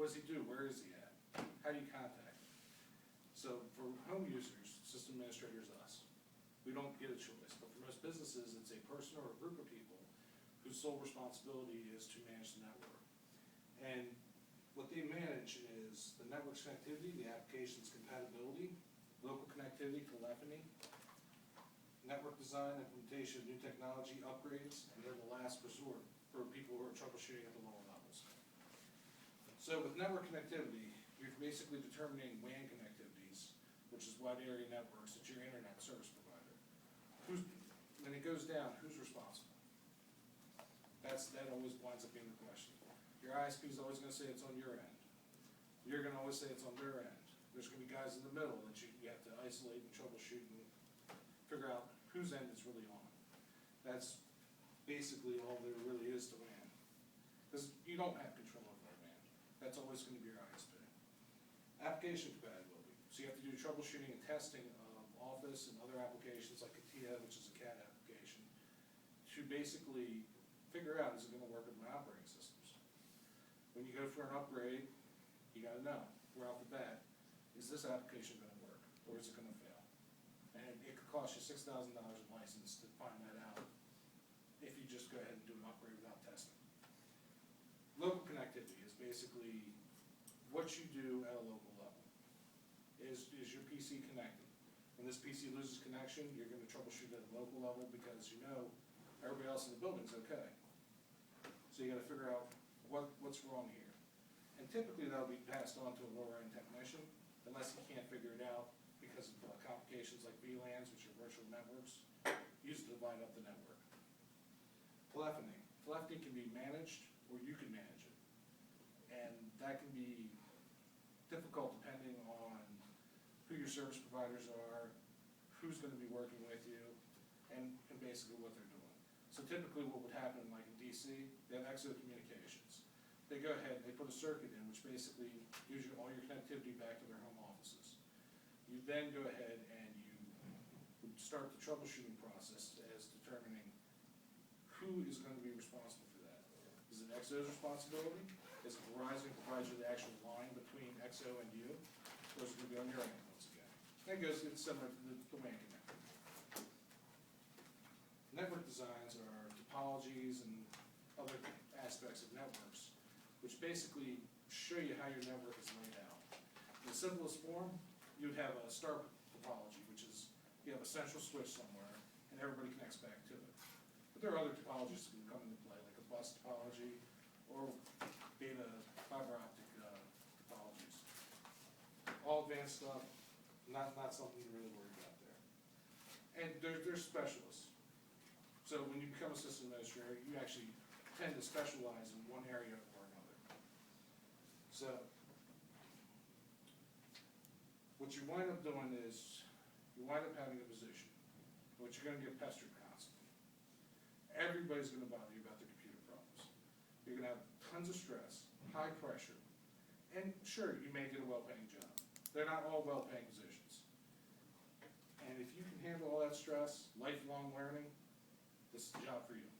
What does he do? Where is he at? How do you contact him? So for home users, system administrators, us, we don't get a choice. But for most businesses, it's a person or a group of people whose sole responsibility is to manage the network. And what they manage is the network's connectivity, the application's compatibility, local connectivity, telephony, network design, implementation of new technology, upgrades, and then the last resort for people who are troubleshooting at the lower levels. So with network connectivity, you're basically determining WAN connectivities, which is wide area networks, it's your internet service provider. When it goes down, who's responsible? That always winds up being the question. Your ISP is always going to say it's on your end. You're going to always say it's on their end. There's going to be guys in the middle that you have to isolate and troubleshoot and figure out whose end it's really on. That's basically all there really is to WAN. Because you don't have control over that WAN. That's always going to be your ISP. Application compatibility. So you have to do troubleshooting and testing of Office and other applications like CATIA, which is a CAD application, to basically figure out, is it going to work with my operating systems? When you go for an upgrade, you got to know, right off the bat, is this application going to work, or is it going to fail? And it could cost you $6,000 in license to find that out if you just go ahead and do an upgrade without testing. Local connectivity is basically what you do at a local level. Is your PC connected? When this PC loses connection, you're going to troubleshoot at a local level because you know everybody else in the building's okay. So you got to figure out what's wrong here. And typically that'll be passed on to a lower end technician unless he can't figure it out because of complications like VLANs, which are virtual networks, used to divide up the network. Telephony. Telephony can be managed or you can manage it. And that can be difficult depending on who your service providers are, who's going to be working with you, and basically what they're doing. So typically what would happen, like in DC, they have EXO Communications. They go ahead and they put a circuit in which basically gives you all your connectivity back to their home offices. You then go ahead and you would start the troubleshooting process as determining who is going to be responsible for that. Is it EXO's responsibility? Is it Verizon provides you the actual line between EXO and you? Or is it going to be on your end once again? That goes, it's similar to the WAN connector. Network designs are topologies and other aspects of networks, which basically show you how your network is laid out. In the simplest form, you would have a star topology, which is you have a central switch somewhere, and everybody connects back to it. But there are other topologies that can come into play, like a bus topology or data fiber optic topologies. All advanced stuff, not something to really worry about there. And there's specialists. So when you become a system administrator, you actually tend to specialize in one area or another. So what you wind up doing is you wind up having a position in which you're going to get pestered constantly. Everybody's going to bother you about their computer problems. You're going to have tons of stress, high pressure, and sure, you may get a well-paying job. They're not all well-paying positions. And if you can handle all that stress, lifelong learning, this is the job for you.